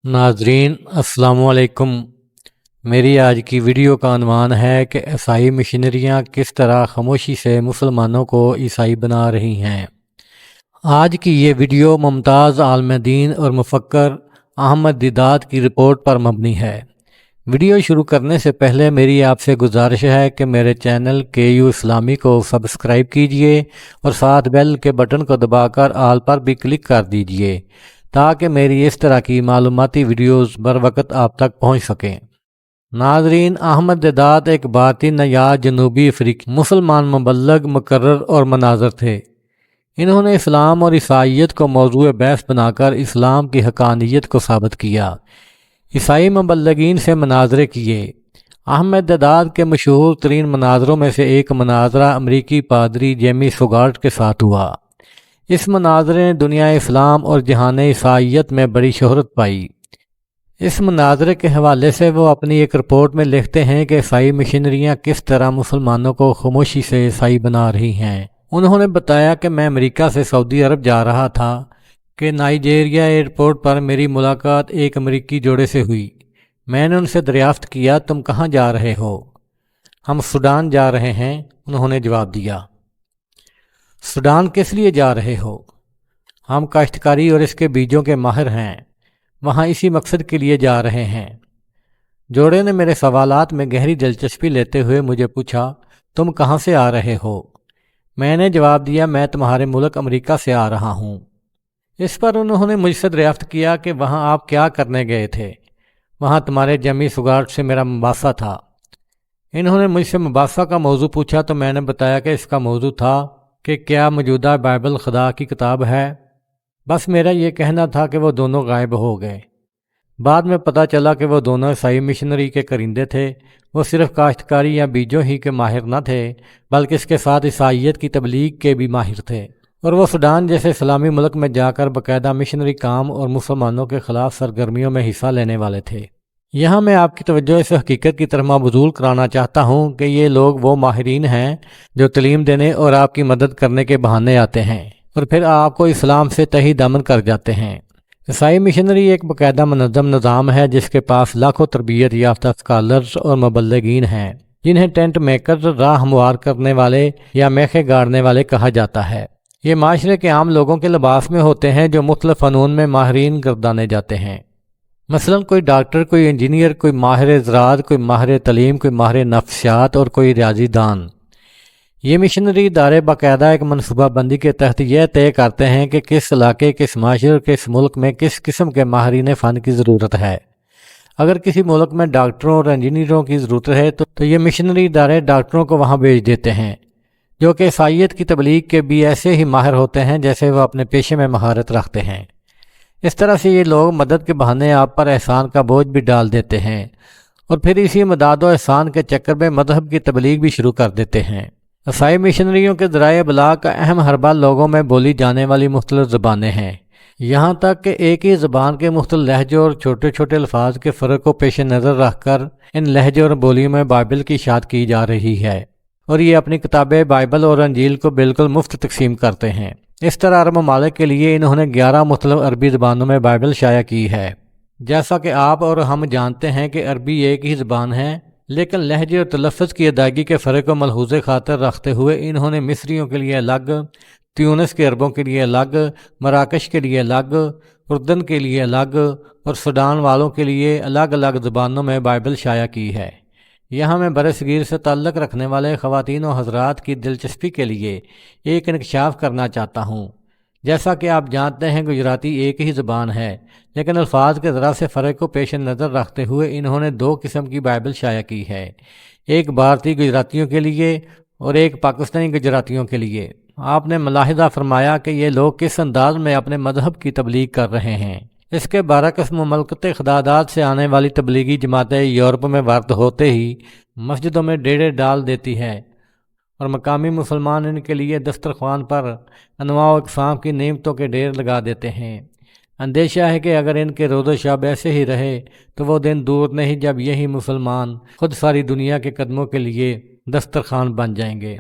नाजरीन अस्सलाम वालेकुम। मेरी आज की वीडियो का unवान है कि ईसाई मिशनरियाँ किस तरह खामोशी से मुसलमानों को ईसाई बना रही हैं। आज की ये वीडियो मुमताज़ आलमदीन और मुफक्कर अहमद दीदात की रिपोर्ट पर मबनी है। वीडियो शुरू करने से पहले मेरी आपसे गुजारिश है कि मेरे चैनल KU इस्लामी को सब्सक्राइब कीजिए और साथ बेल के बटन को दबाकर आल पर भी क्लिक कर दीजिए ताकि मेरी इस तरह की मालूमाती वीडियोस बर वक्त आप तक पहुंच सकें। नाजरीन, अहमद दीदात एक भारतीय नयाज जनूबी अफ्रीकी मुसलमान मुबल्लग, मुकर्रर और मनाजर थे। इन्होंने इस्लाम और ईसाइयत को मौजूद बहस बनाकर इस्लाम की हकानियत को साबित किया। ईसाई मुबल्लगीन से मनाजरे किए। अहमद दीदात के मशहूर तरीन मनाजरों में से एक मनाजरा अमरीकी पादरी जेमी सोगार्ट के साथ हुआ। इस मनाजरे ने दुनिया इस्लाम और जहान ईसाइयत में बड़ी शोहरत पाई। इस मनाजरे के हवाले से वो अपनी एक रिपोर्ट में लिखते हैं कि ईसाई मिशनरियाँ किस तरह मुसलमानों को खामोशी से ईसाई बना रही हैं। उन्होंने बताया कि मैं अमेरिका से सऊदी अरब जा रहा था कि नाइजीरिया एयरपोर्ट पर मेरी मुलाकात एक अमरीकी जोड़े से हुई। मैंने उनसे दरियाफ्त किया, तुम कहाँ जा रहे हो? हम सूडान जा रहे हैं, उन्होंने जवाब दिया। सूडान किस लिए जा रहे हो? हम काश्तकारी और इसके बीजों के माहिर हैं, वहाँ इसी मकसद के लिए जा रहे हैं। जोड़े ने मेरे सवालात में गहरी दिलचस्पी लेते हुए मुझे पूछा, तुम कहाँ से आ रहे हो? मैंने जवाब दिया, मैं तुम्हारे मुल्क अमेरिका से आ रहा हूँ। इस पर उन्होंने मुझसे दरियाफ्त किया कि वहाँ आप क्या करने गए थे? वहाँ तुम्हारे जेमी सोगार्ट से मेरा मुबासा था। इन्होंने मुझसे मुबासा का मौजू पूछा तो मैंने बताया कि इसका मौजू था कि क्या मौजूदा बाइबल खुदा की किताब है। बस मेरा ये कहना था कि वो दोनों गायब हो गए। बाद में पता चला कि वो दोनों ईसाई मिशनरी के करिंदे थे। वो सिर्फ काश्तकारी या बीजों ही के माहिर न थे, बल्कि इसके साथ ईसाइयत की तबलीग के भी माहिर थे, और वो सूडान जैसे इस्लामी मुल्क में जाकर बाकायदा मिशनरी काम और मुसलमानों के खिलाफ सरगर्मियों में हिस्सा लेने वाले थे। यहाँ मैं आपकी तवज्जो इस हकीकत की तरफ मबजूल कराना चाहता हूँ कि ये लोग वो माहिरीन हैं जो तलीम देने और आपकी मदद करने के बहाने आते हैं और फिर आपको इस्लाम से तही दामन कर जाते हैं। ईसाई मिशनरी एक बाकायदा मनज़्ज़म निज़ाम है जिसके पास लाखों तरबियत याफ्ता स्कॉलर्स और मुबल्लिगीन हैं, जिन्हें टेंट मेकर, राह हमवार करने वाले या मेखे गाड़ने वाले कहा जाता है। ये माशरे के आम लोगों के लिबास में होते हैं जो मुख्तलिफ फ़नून में माहिरीन गर्दाने जाते हैं। मसलन कोई डॉक्टर, कोई इंजीनियर, कोई माहिर ज़राअत, कोई माहिर तलीम, कोई माहिर नफ्सियात और कोई रियाजी दान। ये मिशनरी इदारे बाकायदा एक मनसूबाबंदी के तहत यह तय करते हैं कि किस इलाके, किस माशरे, किस मुल्क में किस किस्म के माहिरीन फ़न की ज़रूरत है। अगर किसी मुल्क में डॉक्टरों और इंजीनियरों की ज़रूरत है तो ये मिशनरी इदारे डॉक्टरों को वहाँ भेज देते हैं जो कि ईसाइयत की तबलीग के भी ऐसे ही माहिर होते हैं जैसे वह अपने पेशे में महारत रखते हैं। इस तरह से ये लोग मदद के बहाने आप पर एहसान का बोझ भी डाल देते हैं और फिर इसी मदद और एहसान के चक्कर में मजहब की तबलीग भी शुरू कर देते हैं। ईसाई मिशनरियों के ज़राए इबलाग का अहम हरबा लोगों में बोली जाने वाली मुख्तलिफ ज़बानें हैं। यहाँ तक कि एक ही ज़बान के मुख्तलिफ लहजों और छोटे छोटे अल्फाज के फ़र्क को पेश नज़र रख कर इन लहजों और बोलियों में बाइबल की इशाअत की जा रही है और ये अपनी किताबें बाइबल और अंजील को बिल्कुल मुफ्त तकसीम करते हैं। इस तरह अरब ममालिक के लिए इन्होंने 11 मुख्तलिफ अरबी ज़बानों में बाइबल शाया की है। जैसा कि आप और हम जानते हैं कि अरबी एक ही ज़बान है, लेकिन लहजे और तलफ़्फ़ुज़ की अदायगी के फ़र्क को मलहूज़े खातर रखते हुए इन्होंने मिस्रियों के लिए अलग, त्यूनिस के अरबों के लिए अलग, मराकश के लिए अलग, उर्दन के लिए अलग और सूडान वालों के लिए अलग अलग ज़बानों में बाइबल शाया की है। यहाँ मैं बरसगीर से ताल्लुक़ रखने वाले ख़वातीन और हज़रात की दिलचस्पी के लिए एक इंकशाफ करना चाहता हूँ। जैसा कि आप जानते हैं गुजराती एक ही ज़बान है, लेकिन अल्फाज के ज़रा से फ़र्क को पेश नज़र रखते हुए इन्होंने 2 किस्म की बाइबल शाया की है, एक भारतीय गुजरातियों के लिए और एक पाकिस्तानी गुजरातियों के लिए। आपने मुलाहिज़ा फरमाया कि ये लोग किस अंदाज में अपने मजहब की तबलीग कर रहे हैं। इसके बरअक्स मुमलकत ख़दादात से आने वाली तबलीगी जमातें यूरोप में वारद होते ही मस्जिदों में डेरे डाल देती है और मकामी मुसलमान इनके लिए दस्तरख्वान पर अनवा अक़साम की नेमतों के ढेर लगा देते हैं। अंदेशा है कि अगर इनके रोज़ो शब ऐसे ही रहे तो वो दिन दूर नहीं जब यही मुसलमान खुद सारी दुनिया के कदमों के लिए दस्तरखान बन जाएंगे।